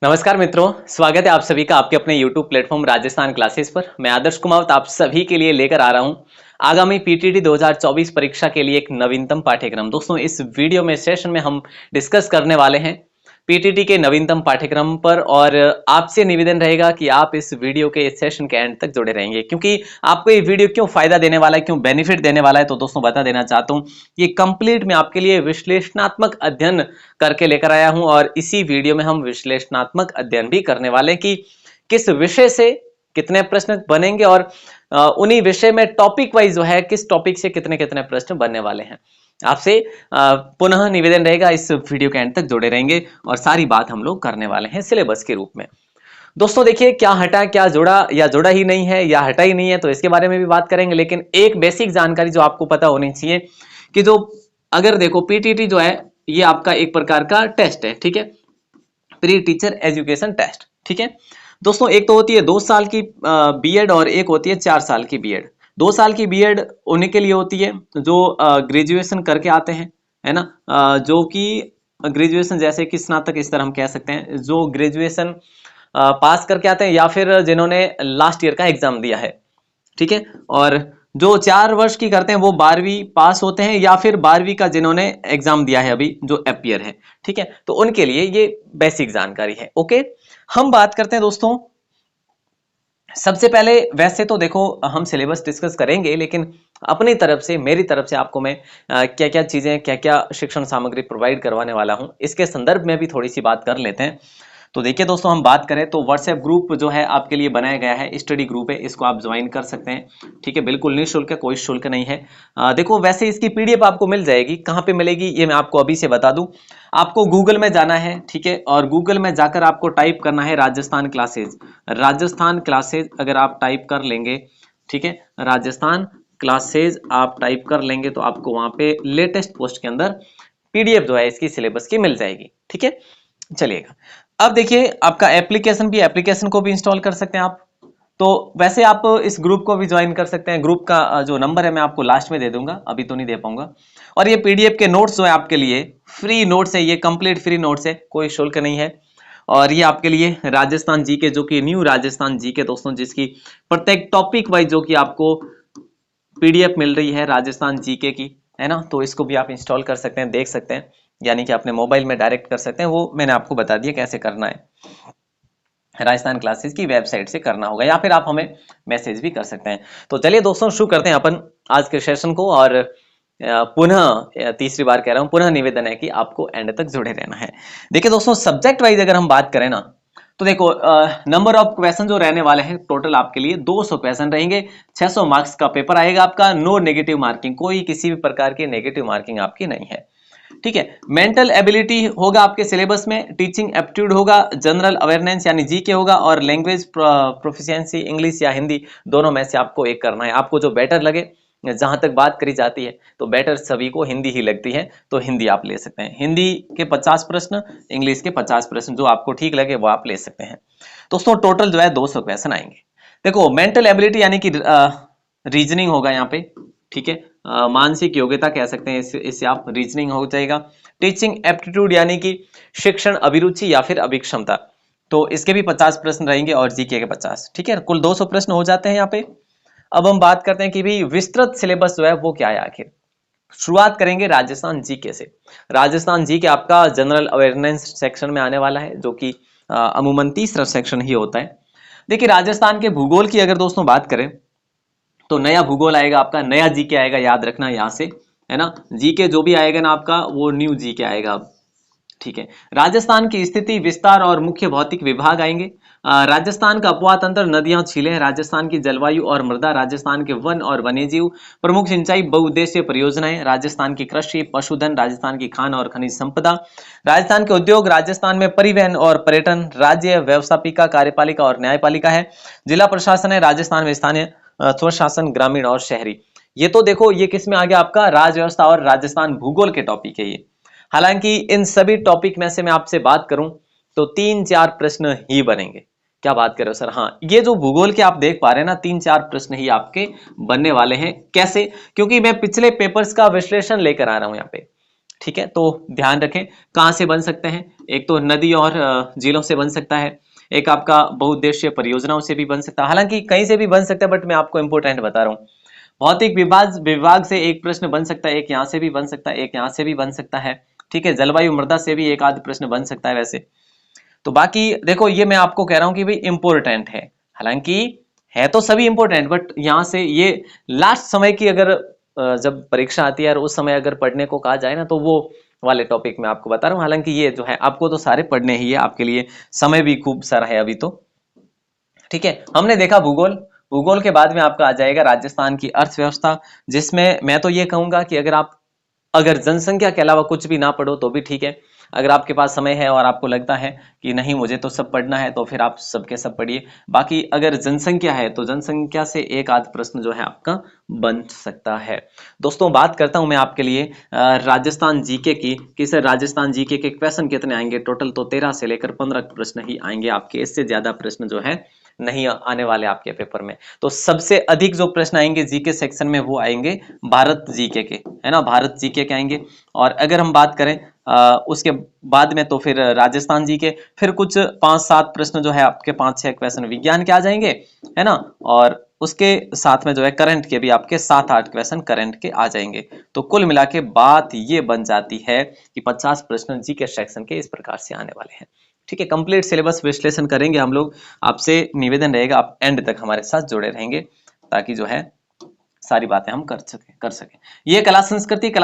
नमस्कार मित्रों, स्वागत है आप सभी का आपके अपने YouTube प्लेटफॉर्म राजस्थान क्लासेस पर। मैं आदर्श कुमावत आप सभी के लिए लेकर आ रहा हूं आगामी पीटीटी 2024 परीक्षा के लिए एक नवीनतम पाठ्यक्रम। दोस्तों, इस वीडियो में सेशन में हम डिस्कस करने वाले हैं पीटीटी के नवीनतम पाठ्यक्रम पर और आपसे निवेदन रहेगा कि आप इस वीडियो के इस सेशन के एंड तक जुड़े रहेंगे, क्योंकि आपको ये वीडियो क्यों फायदा देने वाला है, क्यों बेनिफिट देने वाला है। तो दोस्तों बता देना चाहता हूं, ये कंप्लीट मैं आपके लिए विश्लेषणात्मक अध्ययन करके लेकर आया हूं और इसी वीडियो में हम विश्लेषणात्मक अध्ययन भी करने वाले हैं कि किस विषय से कितने प्रश्न बनेंगे और उन्हीं विषय में टॉपिक वाइज जो है किस टॉपिक से कितने कितने प्रश्न बनने वाले हैं। आपसे पुनः निवेदन रहेगा इस वीडियो के एंड तक जुड़े रहेंगे और सारी बात हम लोग करने वाले हैं सिलेबस के रूप में। दोस्तों देखिए, क्या हटा क्या जुड़ा या जुड़ा ही नहीं है या हटा ही नहीं है, तो इसके बारे में भी बात करेंगे। लेकिन एक बेसिक जानकारी जो आपको पता होनी चाहिए कि जो अगर देखो पीटीटी जो है ये आपका एक प्रकार का टेस्ट है, ठीक है, प्री टीचर एजुकेशन टेस्ट। ठीक है दोस्तों, एक तो होती है 2 साल की बीएड और एक होती है 4 साल की बीएड। 2 साल की बीएड उन्हीं के लिए होती है जो ग्रेजुएशन करके आते हैं, है ना, जो कि ग्रेजुएशन जैसे कि स्नातक स्तर हम कह सकते हैं, जो ग्रेजुएशन पास करके आते हैं या फिर जिन्होंने लास्ट ईयर का एग्जाम दिया है। ठीक है, और जो 4 वर्ष की करते हैं वो 12वीं पास होते हैं या फिर 12वीं का जिन्होंने एग्जाम दिया है अभी जो एपियर है। ठीक है, तो उनके लिए ये बेसिक जानकारी है। ओके, हम बात करते हैं दोस्तों, सबसे पहले वैसे तो देखो हम सिलेबस डिस्कस करेंगे, लेकिन अपनी तरफ से मेरी तरफ से आपको मैं क्या क्या चीजें क्या क्या शिक्षण सामग्री प्रोवाइड करवाने वाला हूं इसके संदर्भ में भी थोड़ी सी बात कर लेते हैं। तो देखिए दोस्तों, हम बात करें तो व्हाट्सएप ग्रुप जो है आपके लिए बनाया गया है, स्टडी ग्रुप है, इसको आप ज्वाइन कर सकते हैं। ठीक है, बिल्कुल निःशुल्क है, कोई शुल्क नहीं है। देखो वैसे इसकी पीडीएफ आपको मिल जाएगी, कहाँ पे मिलेगी ये मैं आपको अभी से बता दूं। आपको गूगल में जाना है, ठीक है, और गूगल में जाकर आपको टाइप करना है राजस्थान क्लासेज। राजस्थान क्लासेज अगर आप टाइप कर लेंगे, ठीक है, राजस्थान क्लासेज आप टाइप कर लेंगे तो आपको वहां पे लेटेस्ट पोस्ट के अंदर पीडीएफ जो है इसकी सिलेबस की मिल जाएगी। ठीक है, चलिएगा अब देखिए, आपका एप्लीकेशन को भी इंस्टॉल कर सकते हैं आप। तो वैसे आप इस ग्रुप को भी ज्वाइन कर सकते हैं। ग्रुप का जो नंबर है मैं आपको लास्ट में दे दूंगा, अभी तो नहीं दे पाऊंगा। और ये पीडीएफ के नोट्स जो है आपके लिए फ्री नोट्स है, ये कंप्लीट फ्री नोट्स है, कोई शुल्क नहीं है। और ये आपके लिए राजस्थान जीके, जो कि न्यू राजस्थान जीके दोस्तों, जिसकी प्रत्येक टॉपिक वाइज जो कि आपको पीडीएफ मिल रही है राजस्थान जीके की, है ना, तो इसको भी आप इंस्टॉल कर सकते हैं, देख सकते हैं, यानी कि अपने मोबाइल में डायरेक्ट कर सकते हैं। वो मैंने आपको बता दिया कैसे करना है, राजस्थान क्लासेस की वेबसाइट से करना होगा या फिर आप हमें मैसेज भी कर सकते हैं। तो चलिए दोस्तों, शुरू करते हैं अपन आज के सेशन को। और पुनः तीसरी बार कह रहा हूं, पुनः निवेदन है कि आपको एंड तक जुड़े रहना है। देखिए दोस्तों, सब्जेक्ट वाइज अगर हम बात करें ना, तो देखो नंबर ऑफ क्वेश्चन जो रहने वाले हैं टोटल आपके लिए 200 क्वेश्चन रहेंगे। 600 मार्क्स का पेपर आएगा आपका। नो नेगेटिव मार्किंग, कोई किसी भी प्रकार की नेगेटिव मार्किंग आपकी नहीं है। ठीक है, मेंटल एबिलिटी होगा आपके सिलेबस में, टीचिंग एप्टीट्यूड होगा, जनरल अवेयरनेस यानी जीके होगा, और लैंग्वेज प्रोफिशिएंसी इंग्लिश या हिंदी दोनों में से आपको एक करना है। आपको जो बेटर लगे, जहां तक बात करी जाती है तो बेटर सभी को हिंदी ही लगती है, तो हिंदी आप ले सकते हैं। हिंदी के 50 प्रश्न, इंग्लिश के 50 प्रश्न, जो आपको ठीक लगे वो आप ले सकते हैं। दोस्तों टोटल जो है 200 क्वेश्चन आएंगे। देखो मेंटल एबिलिटी यानी कि रीजनिंग होगा यहाँ पे, ठीक है, मानसिक योग्यता कह सकते हैं, इससे आप रीजनिंग हो जाएगा। टीचिंग एप्टीट्यूड यानी कि शिक्षण अभिरुचि या फिर अभिक्षमता, तो इसके भी 50 प्रश्न रहेंगे और जीके के 50। ठीक है, कुल 200 प्रश्न हो जाते हैं यहाँ पे। अब हम बात करते हैं कि भाई विस्तृत सिलेबस जो है वो क्या है आखिर। शुरुआत करेंगे राजस्थान जीके से। राजस्थान जीके आपका जनरल अवेयरनेस सेक्शन में आने वाला है, जो कि अमूमन तीसरा सेक्शन ही होता है। देखिए राजस्थान के भूगोल की अगर दोस्तों बात करें तो नया भूगोल आएगा आपका, नया जीके आएगा, याद रखना यहाँ से, है ना। जीके जो भी आएगा ना आपका वो न्यू जीके आएगा अब। ठीक है, राजस्थान की स्थिति, विस्तार और मुख्य भौतिक विभाग आएंगे। राजस्थान का अपवाह तंत्र, नदियां, झीलें, राजस्थान की जलवायु और मृदा, राजस्थान के वन और वन्यजीव, प्रमुख सिंचाई बहुउद्देशीय परियोजनाएं, राजस्थान की कृषि पशुधन, राजस्थान की खान और खनिज संपदा, राजस्थान के उद्योग, राजस्थान में परिवहन और पर्यटन, राज्य व्यवस्थापिका, कार्यपालिका और न्यायपालिका है, जिला प्रशासन है, राजस्थान में स्थानीय स्वशासन, ग्रामीण और शहरी। ये तो देखो ये किस में आ गया आपका, राज व्यवस्था और राजस्थान भूगोल के टॉपिक है ये। हालांकि इन सभी टॉपिक में से मैं आपसे बात करूं तो 3-4 प्रश्न ही बनेंगे। क्या बात कर रहे हो सर? हाँ, ये जो भूगोल के आप देख पा रहे हैं ना, 3-4 प्रश्न ही आपके बनने वाले हैं। कैसे? क्योंकि मैं पिछले पेपर्स का विश्लेषण लेकर आ रहा हूं यहाँ पे। ठीक है, तो ध्यान रखें कहाँ से बन सकते हैं। एक तो नदी और झीलों से बन सकता है, एक आपका बहुउद्देशीय परियोजनाओं से भी बन सकता है, हालांकि कहीं से भी बन सकता है, बट मैं आपको इंपोर्टेंट बता रहा हूँ। भौतिक विभाग से एक प्रश्न बन सकता है, एक यहाँ से भी बन सकता है, एक यहाँ से भी बन सकता है, ठीक है। जलवायु मृदा से भी एक आध प्रश्न बन सकता है वैसे। तो बाकी देखो, ये मैं आपको कह रहा हूँ कि भाई इंपॉर्टेंट है, हालांकि है तो सभी इंपॉर्टेंट, बट यहाँ से ये लास्ट समय की अगर जब परीक्षा आती है और उस समय अगर पढ़ने को कहा जाए ना, तो वो वाले टॉपिक मैं आपको बता रहा हूँ। हालांकि ये जो है आपको तो सारे पढ़ने ही है, आपके लिए समय भी खूब सारा है अभी तो, ठीक है। हमने देखा भूगोल, भूगोल के बाद में आपका आ जाएगा राजस्थान की अर्थव्यवस्था, जिसमें मैं तो ये कहूंगा कि अगर जनसंख्या के अलावा कुछ भी ना पढ़ो तो भी ठीक है। अगर आपके पास समय है और आपको लगता है कि नहीं मुझे तो सब पढ़ना है, तो फिर आप सबके सब पढ़िए। बाकी अगर जनसंख्या है तो जनसंख्या से एक आध प्रश्न जो है आपका बन सकता है। दोस्तों बात करता हूं मैं आपके लिए राजस्थान जीके की, कि सर राजस्थान जीके के क्वेश्चन कितने आएंगे। टोटल तो 13 से लेकर 15 प्रश्न ही आएंगे आपके, इससे ज्यादा प्रश्न जो है नहीं आने वाले आपके पेपर में। तो सबसे अधिक जो प्रश्न आएंगे जीके सेक्शन में वो आएंगे भारत जीके के, है ना, भारत जीके के आएंगे। और अगर हम बात करें उसके बाद में, तो फिर राजस्थान जी के फिर कुछ 5-7 प्रश्न जो है आपके 5-6 क्वेश्चन विज्ञान के आ जाएंगे, है ना। और उसके साथ में जो है करंट के भी आपके 7-8 क्वेश्चन करंट के आ जाएंगे। तो कुल मिला के बात ये बन जाती है कि 50 प्रश्न जी के सेक्शन के इस प्रकार से आने वाले हैं, ठीक है। कंप्लीट सिलेबस विश्लेषण करेंगे हम लोग। आपसे निवेदन रहेगा आप एंड तक हमारे साथ जुड़े रहेंगे, ताकि जो है सारी बातें हम कर सकें। ये कला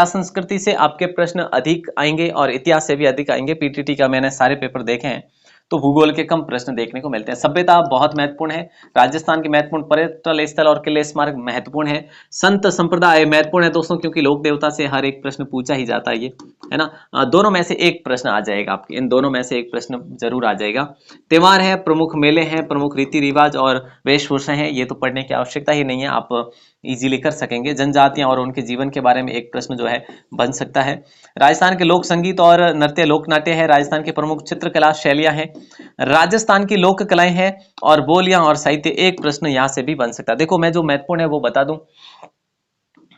संस्कृति से आपके प्रश्न अधिक आएंगे और इतिहास से भी अधिक आएंगे। पीटीटी का मैंने सारे पेपर देखे हैं, तो भूगोल के कम प्रश्न देखने को मिलते हैं। सभ्यता बहुत महत्वपूर्ण है, राजस्थान के महत्वपूर्ण पर्यटन स्थल और किले स्मारक महत्वपूर्ण है। संत संप्रदाय महत्वपूर्ण है दोस्तों, क्योंकि लोक देवता से हर एक प्रश्न पूछा ही जाता है, ये है ना। दोनों में से एक प्रश्न आ जाएगा आपके, इन दोनों में से एक प्रश्न जरूर आ जाएगा। त्योहार है, प्रमुख मेले हैं, प्रमुख रीति रिवाज और वेशभूषा है, ये तो पढ़ने की आवश्यकता ही नहीं है, आप इजीली कर सकेंगे। जनजातियां और उनके जीवन के बारे में एक प्रश्न जो है बन सकता है। राजस्थान के लोक संगीत और नृत्य लोक नाट्य है, राजस्थान की प्रमुख चित्रकला शैलियां हैं, राजस्थान की लोक कलाएं हैं और बोलियां और साहित्य, एक प्रश्न यहां से भी बन सकता है। देखो मैं जो महत्वपूर्ण है वो बता दूं,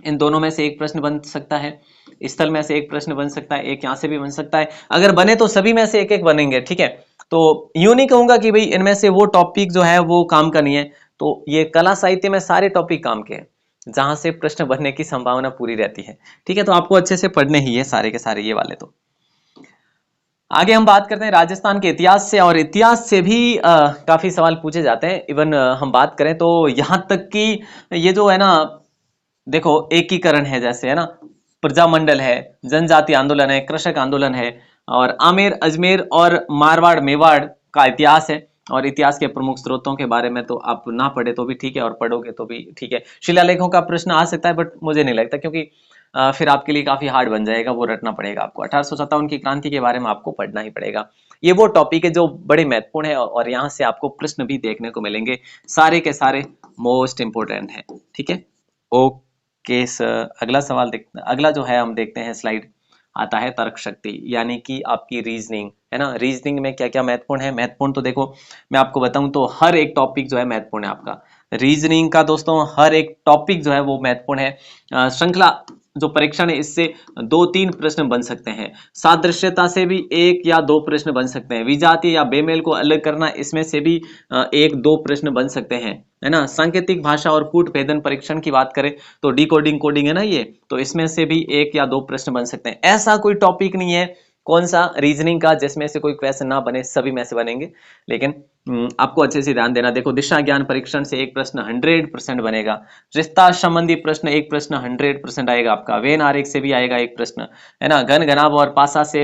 इन दोनों में से एक प्रश्न बन सकता है, स्थल में से एक प्रश्न बन सकता है, एक यहां से भी बन सकता है। अगर बने तो सभी में से एक एक बनेंगे, ठीक है। तो यूं नहीं कहूंगा कि भाई इनमें से वो टॉपिक जो है वो काम का नहीं है, तो ये कला साहित्य में सारे टॉपिक काम के हैं, जहां से प्रश्न बनने की संभावना पूरी रहती है, ठीक है। तो आपको अच्छे से पढ़ने ही है सारे के सारे ये वाले। तो आगे हम बात करते हैं राजस्थान के इतिहास से, और इतिहास से भी काफी सवाल पूछे जाते हैं। इवन हम बात करें तो यहां तक कि ये जो है ना, देखो एकीकरण है जैसे, है ना, प्रजामंडल है, जनजाति आंदोलन है, कृषक आंदोलन है, और आमेर अजमेर और मारवाड़ मेवाड़ का इतिहास है। और इतिहास के प्रमुख स्रोतों के बारे में तो आप ना पढ़े तो भी ठीक है, और पढ़ोगे तो भी ठीक है। शिलालेखों का प्रश्न आ सकता है, बट मुझे नहीं लगता, क्योंकि फिर आपके लिए काफी हार्ड बन जाएगा, वो रटना पड़ेगा आपको। 1857 की क्रांति के बारे में आपको पढ़ना ही पड़ेगा। ये वो टॉपिक है जो बड़े महत्वपूर्ण है, और यहाँ से आपको प्रश्न भी देखने को मिलेंगे, सारे के सारे मोस्ट इंपोर्टेंट है, ठीक है। ओके सर, अगला सवाल अगला जो है हम देखते हैं स्लाइड, आता है तर्क शक्ति, यानी कि आपकी रीजनिंग, है ना। रीजनिंग में क्या क्या महत्वपूर्ण है, महत्वपूर्ण तो देखो मैं आपको बताऊं तो हर एक टॉपिक जो है महत्वपूर्ण है आपका रीजनिंग का। दोस्तों हर एक टॉपिक जो है वो महत्वपूर्ण है। श्रृंखला जो परीक्षण है इससे 2-3 प्रश्न बन सकते हैं, सादृश्यता से भी 1 या 2 प्रश्न बन सकते हैं, विजातीय या बेमेल को अलग करना, इसमें से भी 1-2 प्रश्न बन सकते हैं, है ना। सांकेतिक भाषा और कूट भेदन परीक्षण की बात करें तो डिकोडिंग कोडिंग है ना ये, तो इसमें से भी 1 या 2 प्रश्न बन सकते हैं। ऐसा कोई टॉपिक नहीं है कौन सा रीजनिंग का जिसमें से कोई क्वेश्चन ना बने, सभी में से बनेंगे। लेकिन आपको अच्छे से ध्यान देना। देखो दिशा ज्ञान परीक्षण से एक प्रश्न 100% बनेगा, रिश्ता संबंधी प्रश्न एक प्रश्न 100% आएगा आपका, वेन आरेख से भी आएगा एक प्रश्न, है ना। घन घनाभ और पासा से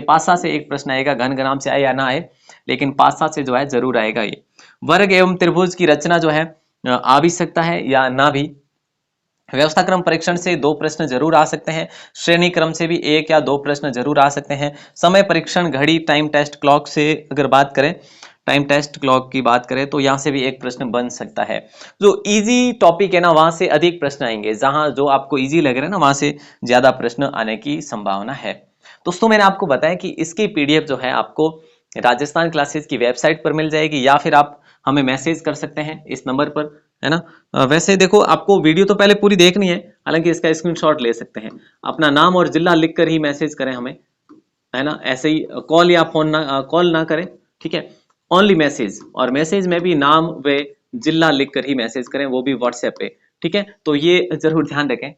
एक प्रश्न आएगा, घन घनाभ से आए या ना आए, लेकिन पासा से जो है जरूर आएगा। ये वर्ग एवं त्रिभुज की रचना जो है आ भी सकता है या ना भी। व्यवस्था क्रम परीक्षण से 2 प्रश्न जरूर आ सकते हैं, श्रेणी क्रम से भी 1 या 2 प्रश्न जरूर आ सकते हैं। समय परीक्षण घड़ी टाइम टेस्ट क्लॉक से अगर बात करें, टाइम टेस्ट क्लॉक की बात करें तो यहां से भी एक प्रश्न बन सकता है। जो इजी टॉपिक है ना वहां से अधिक प्रश्न आएंगे, जहां जो आपको इजी लग रहा है ना वहां से ज्यादा प्रश्न आने की संभावना है। दोस्तों मैंने आपको बताया कि इसकी पीडीएफ जो है आपको राजस्थान क्लासेस की वेबसाइट पर मिल जाएगी, या फिर आप हमें मैसेज कर सकते हैं इस नंबर पर, है ना। वैसे देखो आपको वीडियो तो पहले पूरी देखनी है, हालांकि इसका स्क्रीनशॉट ले सकते हैं, अपना नाम और जिला लिखकर ही मैसेज करें हमें, है ना, ऐसे ही कॉल या फोन ना कॉल ना करें, ठीक है। ओनली मैसेज, और मैसेज में भी नाम व जिला लिख कर ही मैसेज करें, वो भी व्हाट्सएप पे, ठीक है। तो ये जरूर ध्यान रखें,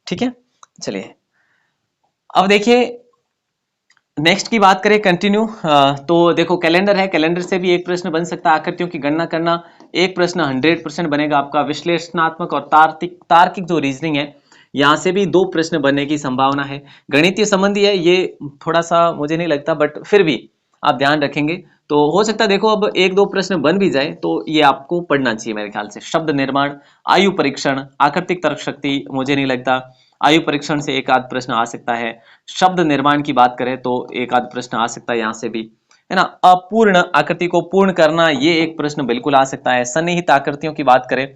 ठीक है। चलिए अब देखिए नेक्स्ट की बात करें, कंटिन्यू। तो देखो कैलेंडर है, कैलेंडर से भी एक प्रश्न बन सकता है, आकृतियों की गणना करना। एक प्रश्न 100% बनेगा आपका। विश्लेषणात्मक और तार्किक तार्किक जो रीजनिंग है, यहाँ से भी 2 प्रश्न बनने की संभावना है। गणितीय संबंधी है ये, थोड़ा सा मुझे नहीं लगता, बट फिर भी आप ध्यान रखेंगे तो हो सकता है। देखो अब 1-2 प्रश्न बन भी जाए तो ये आपको पढ़ना चाहिए मेरे ख्याल से। शब्द निर्माण, आयु परीक्षण, आकृतिक तर्क शक्ति, मुझे नहीं लगता। आयु परीक्षण से एक आध प्रश्न आ सकता है। शब्द निर्माण की बात करें तो एक आध प्रश्न आ सकता है यहाँ से भी, है ना। अपूर्ण आकृति को पूर्ण करना, ये एक प्रश्न बिल्कुल आ सकता है। सन्निहित आकृतियों की बात करें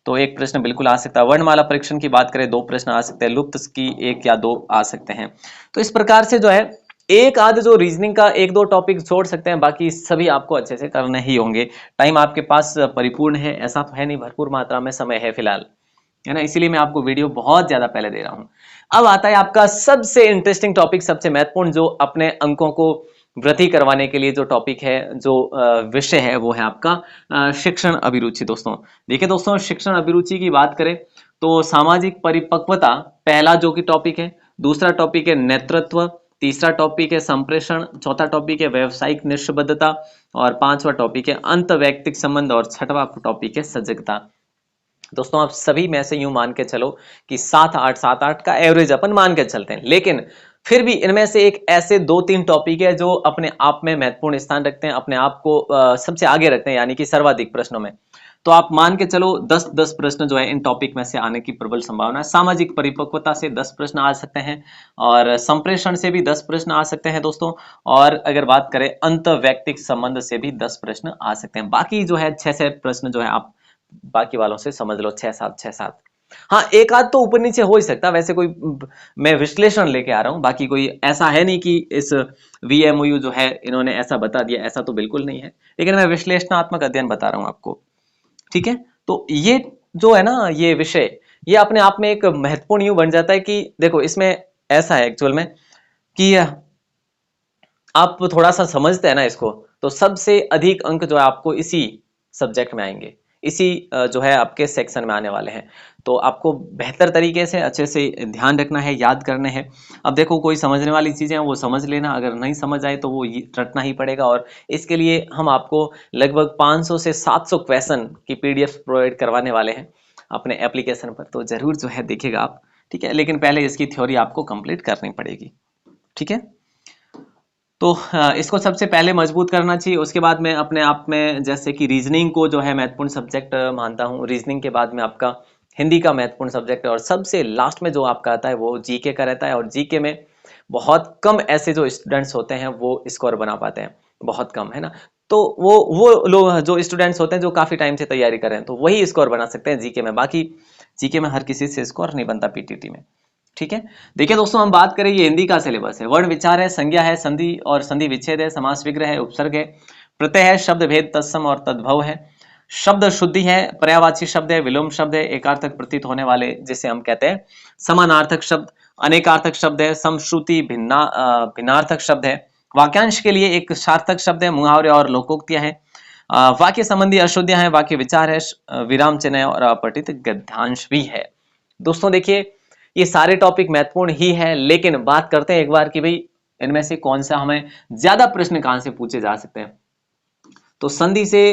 तो एक प्रश्न बिल्कुल आ सकता है। वर्णमाला परीक्षण की बात करें 2 प्रश्न आ सकते हैं। लुप्त की 1 या 2 आ सकते हैं। तो इस प्रकार से जो है एक आध जो रीजनिंग का 1-2 टॉपिक छोड़ सकते हैं, बाकी सभी आपको अच्छे से करने ही होंगे। टाइम आपके पास परिपूर्ण है ऐसा तो है नहीं, भरपूर मात्रा में समय है फिलहाल, है ना, इसीलिए मैं आपको वीडियो बहुत ज्यादा पहले दे रहा हूं। अब आता है आपका सबसे इंटरेस्टिंग टॉपिक, सबसे महत्वपूर्ण, जो अपने अंकों को वृद्धि करवाने के लिए जो टॉपिक है, जो विषय है, वो है आपका शिक्षण अभिरुचि। दोस्तों देखिए दोस्तों, शिक्षण अभिरुचि की बात करें तो सामाजिक परिपक्वता पहला जो कि टॉपिक है, दूसरा टॉपिक है नेतृत्व, तीसरा टॉपिक है संप्रेषण, चौथा टॉपिक है व्यावसायिक निष्पद्धता, और पांचवा टॉपिक है अंत वैयक्तिक संबंध, और छठवां टॉपिक है सजगता। दोस्तों आप सभी में से यूं मान के चलो कि 7-8 का एवरेज अपन मान के चलते हैं, लेकिन फिर भी इनमें से एक ऐसे 2-3 टॉपिक है जो अपने आप में महत्वपूर्ण स्थान रखते हैं, अपने आप को सबसे आगे रखते हैं, यानी कि सर्वाधिक प्रश्नों में। तो आप मान के चलो 10-10 प्रश्न जो है इन टॉपिक में से आने की प्रबल संभावना है। सामाजिक परिपक्वता से 10 प्रश्न आ सकते हैं, और संप्रेषण से भी 10 प्रश्न आ सकते हैं दोस्तों, और अगर बात करें अंत वैयक्तिक संबंध से भी 10 प्रश्न आ सकते हैं। बाकी जो है 6 प्रश्न जो है आप बाकी वालों से समझ लो 6-7 हाँ, एक आध तो ऊपर नीचे हो ही सकता, वैसे कोई मैं विश्लेषण लेके आ रहा हूं, बाकी कोई ऐसा है नहीं कि इस VMOU जो है इन्होंने ऐसा बता दिया, ऐसा तो बिल्कुल नहीं है, लेकिन मैं विश्लेषणात्मक अध्ययन बता रहा हूं आपको, ठीक है। तो ये जो है ना, ये विषय, ये अपने आप में एक महत्वपूर्ण यूं बन जाता है कि देखो इसमें ऐसा है एक्चुअल में कि आप थोड़ा सा समझते हैं ना इसको, तो सबसे अधिक अंक जो है आपको इसी सब्जेक्ट में आएंगे, इसी जो है आपके सेक्शन में आने वाले हैं। तो आपको बेहतर तरीके से अच्छे से ध्यान रखना है, याद करने हैं। अब देखो कोई समझने वाली चीजें हैं वो समझ लेना, अगर नहीं समझ आए तो वो रटना ही पड़ेगा, और इसके लिए हम आपको लगभग 500 से 700 क्वेश्चन की PDF प्रोवाइड करवाने वाले हैं अपने एप्लीकेशन पर, तो जरूर जो है देखिएगा आप, ठीक है। लेकिन पहले इसकी थ्योरी आपको कंप्लीट करनी पड़ेगी, ठीक है। तो इसको सबसे पहले मजबूत करना चाहिए। उसके बाद में अपने आप में जैसे कि रीजनिंग को जो है महत्वपूर्ण सब्जेक्ट मानता हूँ। रीजनिंग के बाद में आपका हिंदी का महत्वपूर्ण सब्जेक्ट है, और सबसे लास्ट में जो आपका आता है वो जीके का रहता है। और जीके में बहुत कम ऐसे जो स्टूडेंट्स होते हैं वो स्कोर बना पाते हैं, बहुत कम, है ना। तो वो लोग जो स्टूडेंट्स होते हैं जो काफी टाइम से तैयारी कर रहे हैं, तो वही स्कोर बना सकते हैं जीके में। बाकी जीके में हर किसी से स्कोर नहीं बनता पीटीटी में, ठीक है। देखिए दोस्तों, हम बात करें, ये हिंदी का सिलेबस है। वर्ण विचार है, संज्ञा है, संधि और संधि विच्छेद है, समास विग्रह है, उपसर्ग है, प्रत्यय है, शब्द भेद, तत्सम और तद्भव है, शब्द शुद्धि है, पर्यायवाची शब्द है, विलोम शब्द है, एकार्थक प्रतीत होने वाले जिसे हम कहते हैं समानार्थक शब्द, अनेकार्थक शब्द है, समश्रुति भिन्नार्थक शब्द है, वाक्यांश के लिए एक सार्थक शब्द है, मुहावरे और लोकोक्तियां हैं, वाक्य संबंधी अशुद्धियां हैं, वाक्य विचार है, विराम चिन्ह और अपठित गद्यांश भी है। दोस्तों देखिए ये सारे टॉपिक महत्वपूर्ण ही है, लेकिन बात करते हैं एक बार कि भाई इनमें से कौन सा हमें ज्यादा प्रश्न कहां से पूछे जा सकते हैं। तो संधि से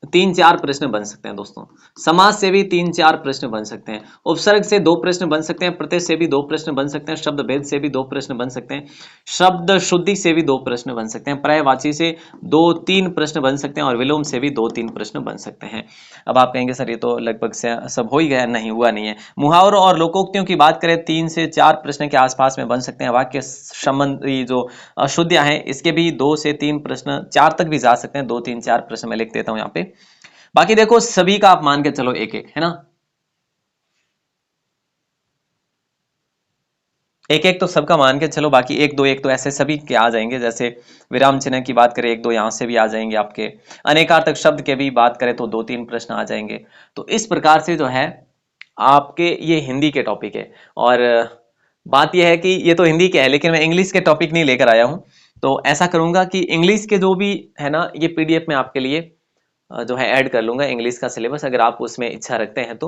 3-4 प्रश्न बन सकते हैं दोस्तों, समास से भी 3-4 प्रश्न बन सकते हैं, उपसर्ग से 2 प्रश्न बन सकते हैं, प्रत्यय से भी 2 प्रश्न बन सकते हैं, शब्द भेद से भी 2 प्रश्न बन सकते हैं, शब्द शुद्धि से भी 2 प्रश्न बन सकते हैं, पर्यायवाची से 2-3 प्रश्न बन सकते हैं, और विलोम से भी 2-3 प्रश्न बन सकते हैं। अब आप कहेंगे सर ये तो लगभग से सब हो ही गया, नहीं हुआ नहीं है। मुहावरों और लोकोक्तियों की बात करें 3 से 4 प्रश्न के आसपास में बन सकते हैं। वाक्य संबंधी जो अशुद्धियां हैं इसके भी 2 से 3 प्रश्न, 4 तक भी जा सकते हैं, 2-3-4 प्रश्न मैं लिख देता हूं यहाँ पे। बाकी देखो सभी का आप मान के चलो एक एक, है ना, एक एक तो सबका मान के चलो, बाकी एक दो ऐसे सभी के आ जाएंगे। जैसे विराम चिन्ह की बात करें 1-2 यहां से भी आ जाएंगे आपके, अनेकार्थक शब्द के भी बात करें तो 2-3 प्रश्न आ जाएंगे। तो इस प्रकार से जो है आपके ये हिंदी के टॉपिक है। और बात यह है कि ये तो हिंदी के है, लेकिन मैं इंग्लिश के टॉपिक नहीं लेकर आया हूँ। तो ऐसा करूंगा कि इंग्लिश के जो भी है ना, ये पीडीएफ में आपके लिए जो है ऐड कर लूंगा इंग्लिश का सिलेबस, अगर आप उसमें इच्छा रखते हैं तो।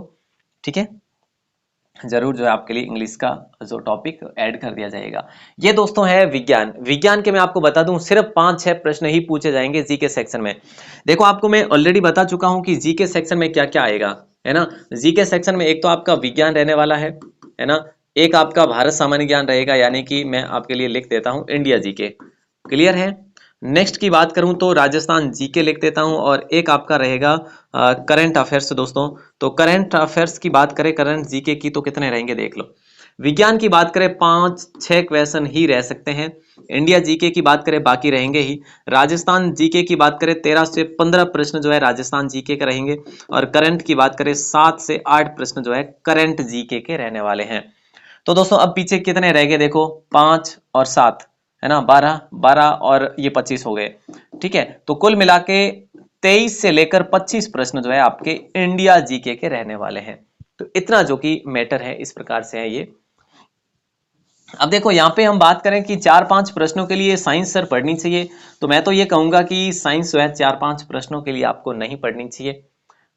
ठीक है, जरूर जो है आपके लिए इंग्लिश का जो टॉपिक ऐड कर दिया जाएगा। ये दोस्तों है विज्ञान। विज्ञान के मैं आपको बता दूं सिर्फ 5-6 प्रश्न ही पूछे जाएंगे जीके सेक्शन में। देखो आपको मैं ऑलरेडी बता चुका हूं कि जीके सेक्शन में क्या क्या आएगा, है ना। जीके सेक्शन में एक तो आपका विज्ञान रहने वाला है ना। एक आपका भारत सामान्य ज्ञान रहेगा, यानी कि मैं आपके लिए लिख देता हूं इंडिया जीके। क्लियर है। नेक्स्ट की बात करूं तो राजस्थान जीके लिख देता हूं, और एक आपका रहेगा करंट अफेयर्स दोस्तों। तो करंट अफेयर्स की बात करें, करंट जीके की, तो कितने रहेंगे देख लो। विज्ञान की बात करें 5-6 क्वेश्चन ही रह सकते हैं। इंडिया जीके की बात करें बाकी रहेंगे ही। राजस्थान जीके की बात करें 13 से 15 प्रश्न जो है राजस्थान जीके के रहेंगे, और करंट की बात करें 7 से 8 प्रश्न जो है करंट जीके के रहने वाले हैं। तो दोस्तों अब पीछे कितने रह गए देखो, 5 और 7 है ना, 12 और ये 25 हो गए। ठीक है, तो कुल मिला के 23 से लेकर 25 प्रश्न जो है आपके इंडिया जीके के रहने वाले हैं। तो इतना जो कि मैटर है, इस प्रकार से है ये। अब देखो यहाँ पे हम बात करें कि 4-5 प्रश्नों के लिए साइंस सर पढ़नी चाहिए, तो मैं तो ये कहूंगा कि साइंस जो है 4-5 प्रश्नों के लिए आपको नहीं पढ़नी चाहिए,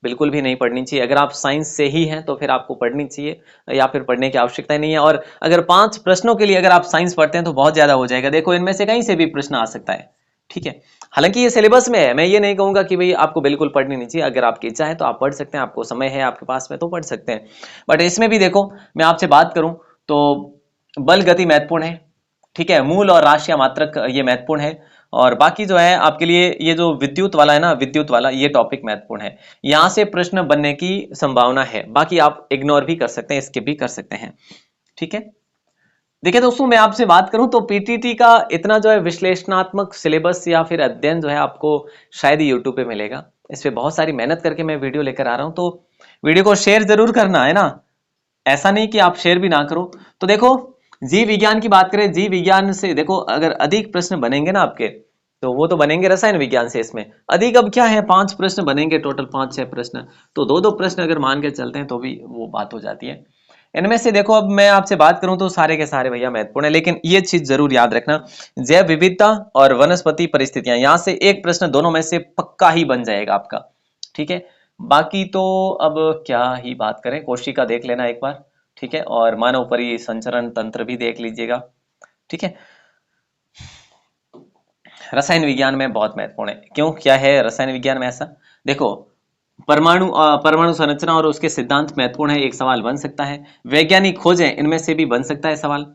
बिल्कुल भी नहीं पढ़नी चाहिए। अगर आप साइंस से ही हैं तो फिर आपको पढ़नी चाहिए, या फिर पढ़ने की आवश्यकता ही नहीं है। और अगर 5 प्रश्नों के लिए अगर आप साइंस पढ़ते हैं तो बहुत ज्यादा हो जाएगा। देखो इनमें से कहीं से भी प्रश्न आ सकता है। ठीक है, हालांकि ये सिलेबस में है, मैं ये नहीं कहूंगा कि भाई आपको बिल्कुल पढ़नी नहीं चाहिए। अगर आपकी इच्छा है तो आप पढ़ सकते हैं, आपको समय है आपके पास में तो पढ़ सकते हैं। बट इसमें भी देखो, मैं आपसे बात करूं तो बल गति महत्वपूर्ण है। ठीक है, मूल और राशि या मात्रक ये महत्वपूर्ण है। और बाकी जो है आपके लिए ये जो विद्युत वाला है ना, विद्युत वाला ये टॉपिक महत्वपूर्ण है। यहां से प्रश्न बनने की संभावना है, बाकी आप इग्नोर भी कर सकते हैं, स्किप भी कर सकते हैं। ठीक है, देखिए दोस्तों, मैं आपसे बात करूं तो पीटीटी का इतना जो है विश्लेषणात्मक सिलेबस या फिर अध्ययन जो है आपको शायद ही यूट्यूब पे मिलेगा। इस पे बहुत सारी मेहनत करके मैं वीडियो लेकर आ रहा हूं, तो वीडियो को शेयर जरूर करना है ना। ऐसा नहीं कि आप शेयर भी ना करो। तो देखो जीव विज्ञान की बात करें, जीव विज्ञान से देखो अगर अधिक प्रश्न बनेंगे ना आपके, तो वो तो बनेंगे रसायन विज्ञान से। इसमें अधिक अब क्या है, 5 प्रश्न बनेंगे टोटल, 5-6 प्रश्न, तो 2-2 प्रश्न अगर मान के चलते हैं तो भी वो बात हो जाती है। इनमें से देखो अब मैं आपसे बात करूं तो सारे के सारे भैया महत्वपूर्ण है, लेकिन ये चीज जरूर याद रखना, जैव विविधता और वनस्पति परिस्थितियां, यहां से एक प्रश्न दोनों में से पक्का ही बन जाएगा आपका। ठीक है, बाकी तो अब क्या ही बात करें, कोशिका देख लेना एक बार। ठीक है, और मानव परिसंचरण तंत्र भी देख लीजिएगा। ठीक है, रसायन विज्ञान में बहुत महत्वपूर्ण है। क्यों, क्या है रसायन विज्ञान में ऐसा, देखो परमाणु संरचना और उसके सिद्धांत महत्वपूर्ण है, एक सवाल बन सकता है। वैज्ञानिक खोजें, इनमें से भी बन सकता है सवाल।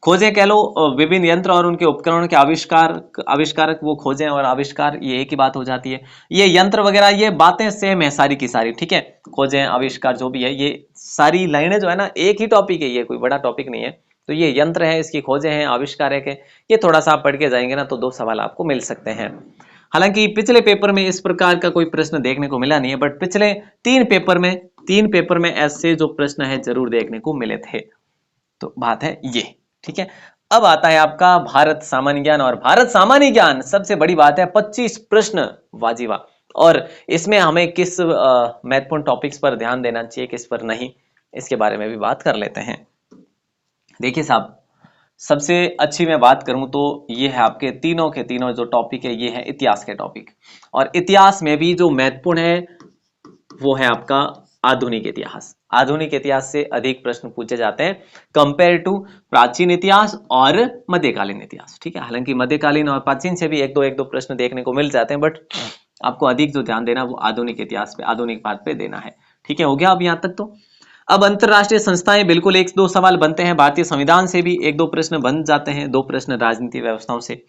खोजें कह लो, विभिन्न यंत्र और उनके उपकरणों के आविष्कारक वो खोजें और आविष्कार, ये एक ही बात हो जाती है। ये यंत्र वगैरह ये बातें सेम है सारी की सारी। ठीक है, खोजें आविष्कार जो भी है, ये सारी लाइनें जो है ना एक ही टॉपिक है, ये कोई बड़ा टॉपिक नहीं है। तो ये यंत्र है, इसकी खोजें हैं, आविष्कार है, ये थोड़ा सा आप पढ़ के जाएंगे ना तो 2 सवाल आपको मिल सकते हैं। हालांकि पिछले पेपर में इस प्रकार का कोई प्रश्न देखने को मिला नहीं है, बट पिछले 3 पेपर में ऐसे जो प्रश्न है जरूर देखने को मिले थे। तो बात है ये। ठीक है, अब आता है आपका भारत सामान्य ज्ञान, और भारत सामान्य ज्ञान सबसे बड़ी बात है 25 प्रश्न वाजिबा। और इसमें हमें किस महत्वपूर्ण टॉपिक्स पर ध्यान देना चाहिए, किस पर नहीं, इसके बारे में भी बात कर लेते हैं। देखिए साहब, सबसे अच्छी मैं बात करूं तो ये है आपके तीनों के तीनों जो टॉपिक है, ये है इतिहास के टॉपिक। और इतिहास में भी जो महत्वपूर्ण है वो है आपका आधुनिक इतिहास। आधुनिक इतिहास से अधिक प्रश्न पूछे जाते हैं कंपेयर टू प्राचीन इतिहास और मध्यकालीन इतिहास। ठीक है, हालांकि मध्यकालीन और प्राचीन से भी एक दो प्रश्न देखने को मिल जाते हैं, बट आपको अधिक जो ध्यान देना वो आधुनिक इतिहास पे, आधुनिक बात पे देना है। ठीक है, हो गया अब यहाँ तक तो। अब अंतरराष्ट्रीय संस्थाएं, बिल्कुल 1-2 सवाल बनते हैं। भारतीय संविधान से भी 1-2 प्रश्न बन जाते हैं, 2 प्रश्न राजनीति व्यवस्थाओं से।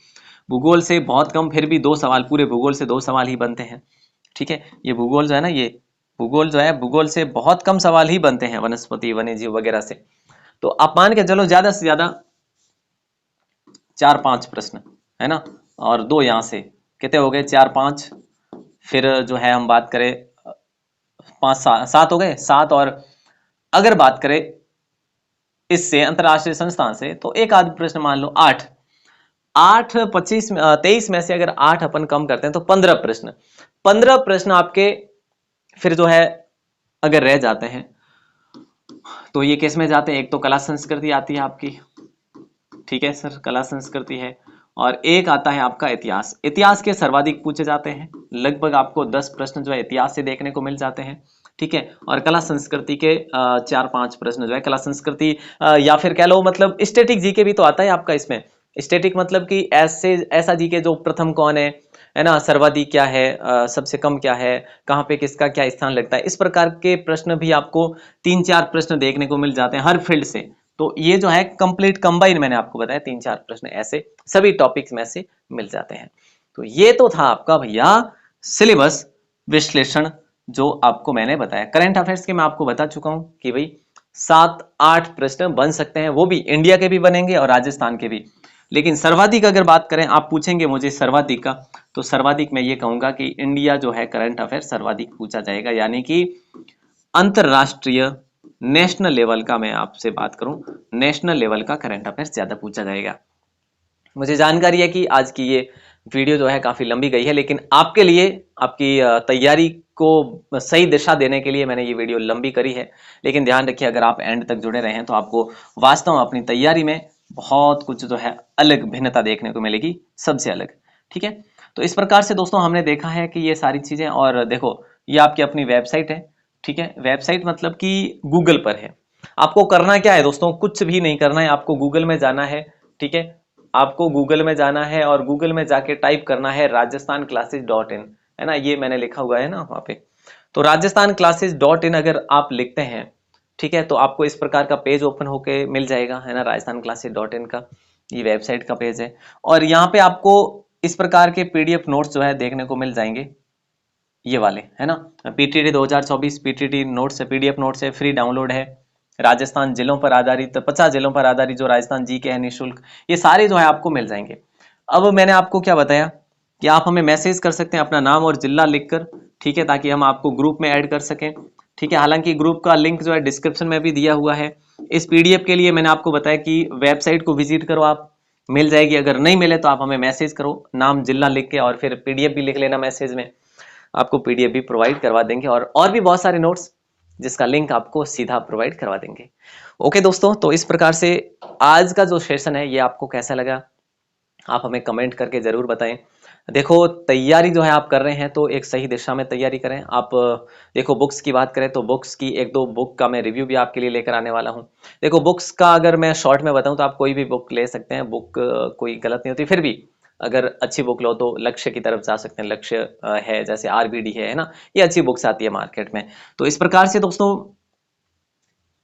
भूगोल से बहुत कम, फिर भी 2 सवाल, पूरे भूगोल से 2 सवाल ही बनते हैं। ठीक है, ये भूगोल जो है ना, ये भूगोल जो है, भूगोल से बहुत कम सवाल ही बनते हैं, वनस्पति वन्यजीव वगैरह से। तो आप मान के चलो ज्यादा से ज्यादा 4-5 प्रश्न है ना, और 2 यहाँ से, कितने हो गए 4-5, फिर जो है हम बात करें 5-7 हो गए, 7। और अगर बात करें इससे अंतरराष्ट्रीय संस्थान से तो एक आध प्रश्न मान लो 8। 23 में से अगर 8 अपन कम करते हैं तो 15 प्रश्न आपके फिर जो है अगर रह जाते हैं तो ये किस में जाते हैं, एक तो कला संस्कृति आती है आपकी, ठीक है सर, कला संस्कृति है, और एक आता है आपका इतिहास। इतिहास के सर्वाधिक पूछे जाते हैं, लगभग आपको 10 प्रश्न जो है इतिहास से देखने को मिल जाते हैं, ठीक है। और कला संस्कृति के 4-5 प्रश्न जो है कला संस्कृति, या फिर कह लो मतलब स्टैटिक जीके भी तो आता है आपका इसमें। स्टैटिक मतलब कि ऐसे ऐसा जीके जो प्रथम कौन है ना, सर्वाधिक क्या है, सबसे कम क्या है, कहाँ पे किसका क्या स्थान लगता है, इस प्रकार के प्रश्न भी आपको 3-4 प्रश्न देखने को मिल जाते हैं हर फील्ड से। तो ये जो है कंप्लीट कंबाइन मैंने आपको बताया 3-4 प्रश्न ऐसे सभी टॉपिक्स में से मिल जाते हैं। तो ये तो था आपका भैया सिलेबस विश्लेषण जो आपको मैंने बताया। करंट अफेयर्स के मैं आपको बता चुका हूं कि भाई 7-8 प्रश्न बन सकते हैं, वो भी इंडिया के भी बनेंगे और राजस्थान के भी। लेकिन सर्वाधिक अगर बात करें, आप पूछेंगे मुझे सर्वाधिक का, तो सर्वाधिक मैं ये कहूंगा कि इंडिया जो है करंट अफेयर सर्वाधिक पूछा जाएगा, यानी कि अंतरराष्ट्रीय नेशनल लेवल का मैं आपसे बात करूं, नेशनल लेवल का करंट अफेयर्स ज्यादा पूछा जाएगा। मुझे जानकारी है कि आज की ये वीडियो जो है काफी लंबी गई है, लेकिन आपके लिए आपकी तैयारी को सही दिशा देने के लिए मैंने ये वीडियो लंबी करी है। लेकिन ध्यान रखिए, अगर आप एंड तक जुड़े रहे हैं तो आपको वास्तव में अपनी तैयारी में बहुत कुछ जो है अलग भिन्नता देखने को मिलेगी, सबसे अलग, ठीक है। तो इस प्रकार से दोस्तों हमने देखा है कि ये सारी चीजें, और देखो ये आपकी अपनी वेबसाइट है, ठीक है। वेबसाइट मतलब कि गूगल पर है। आपको करना क्या है दोस्तों, कुछ भी नहीं करना है, आपको गूगल में जाना है, ठीक है। आपको गूगल में जाना है और गूगल में जाके टाइप करना है rajasthanclasses.in, है ना, ये मैंने लिखा हुआ है ना वहाँ पे। तो rajasthanclasses.in अगर आप लिखते हैं, ठीक है, तो आपको इस प्रकार का पेज ओपन होके मिल जाएगा, है ना, rajasthanclasses.in का ये वेबसाइट का पेज है। और यहाँ पे आपको इस प्रकार के पीडीएफ नोट्स जो है देखने को मिल जाएंगे, ये वाले, है ना, पीटीटी 2024 पीटीटी नोट्स है, पीडीएफ नोट्स है, फ्री डाउनलोड है। राजस्थान जिलों पर आधारित 50 जिलों पर आधारित जो राजस्थान जी के है निःशुल्क, ये सारे जो है आपको मिल जाएंगे। अब मैंने आपको क्या बताया कि आप हमें मैसेज कर सकते हैं अपना नाम और जिला लिखकर, ठीक है, ताकि हम आपको ग्रुप में ऐड कर सकें, ठीक है। हालांकि ग्रुप का लिंक जो है डिस्क्रिप्शन में भी दिया हुआ है। इस पीडीएफ के लिए मैंने आपको बताया कि वेबसाइट को विजिट करो, आप मिल जाएगी। अगर नहीं मिले तो आप हमें मैसेज करो, नाम जिला लिख के, और फिर पीडीएफ भी लिख लेना मैसेज में, आपको पीडीएफ भी प्रोवाइड करवा देंगे, और भी बहुत सारे नोट्स जिसका लिंक आपको सीधा प्रोवाइड करवा देंगे। ओके दोस्तों, तो इस प्रकार से आज का जो सेशन है ये आपको कैसा लगा, आप हमें कमेंट करके जरूर बताएं। देखो तैयारी जो है आप कर रहे हैं तो एक सही दिशा में तैयारी करें। आप देखो बुक्स की बात करें तो बुक्स की 1-2 बुक का मैं रिव्यू भी आपके लिए लेकर आने वाला हूं। देखो बुक्स का अगर मैं शॉर्ट में बताऊं तो आप कोई भी बुक ले सकते हैं, बुक कोई गलत नहीं होती, फिर भी अगर अच्छी बुक लो तो लक्ष्य की तरफ जा सकते हैं। लक्ष्य है जैसे आरबीडी है ना, ये अच्छी बुक्स आती है मार्केट में। तो इस प्रकार से दोस्तों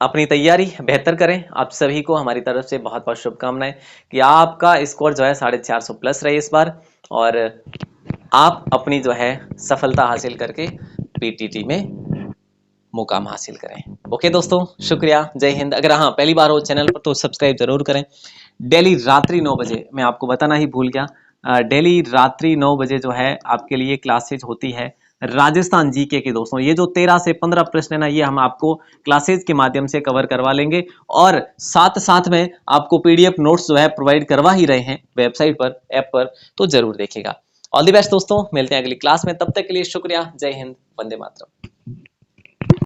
अपनी तैयारी बेहतर करें। आप सभी को हमारी तरफ से बहुत बहुत शुभकामनाएं कि आपका स्कोर जो है 450 प्लस रहे इस बार, और आप अपनी जो है सफलता हासिल करके पीटीटी में मुकाम हासिल करें। ओके दोस्तों, शुक्रिया, जय हिंद। अगर हाँ पहली बार हो चैनल पर तो सब्सक्राइब जरूर करें। डेली रात्रि 9 बजे, मैं आपको बताना ही भूल गया, डेली रात्रि 9 बजे जो है आपके लिए क्लासेज होती है राजस्थान जीके की। दोस्तों ये जो 13 से 15 प्रश्न है ना, ये हम आपको क्लासेज के माध्यम से कवर करवा लेंगे, और साथ साथ में आपको पीडीएफ नोट्स जो है प्रोवाइड करवा ही रहे हैं वेबसाइट पर, ऐप पर, तो जरूर देखिएगा। ऑल द बेस्ट दोस्तों, मिलते हैं अगली क्लास में, तब तक के लिए शुक्रिया, जय हिंद, वंदे मातरम।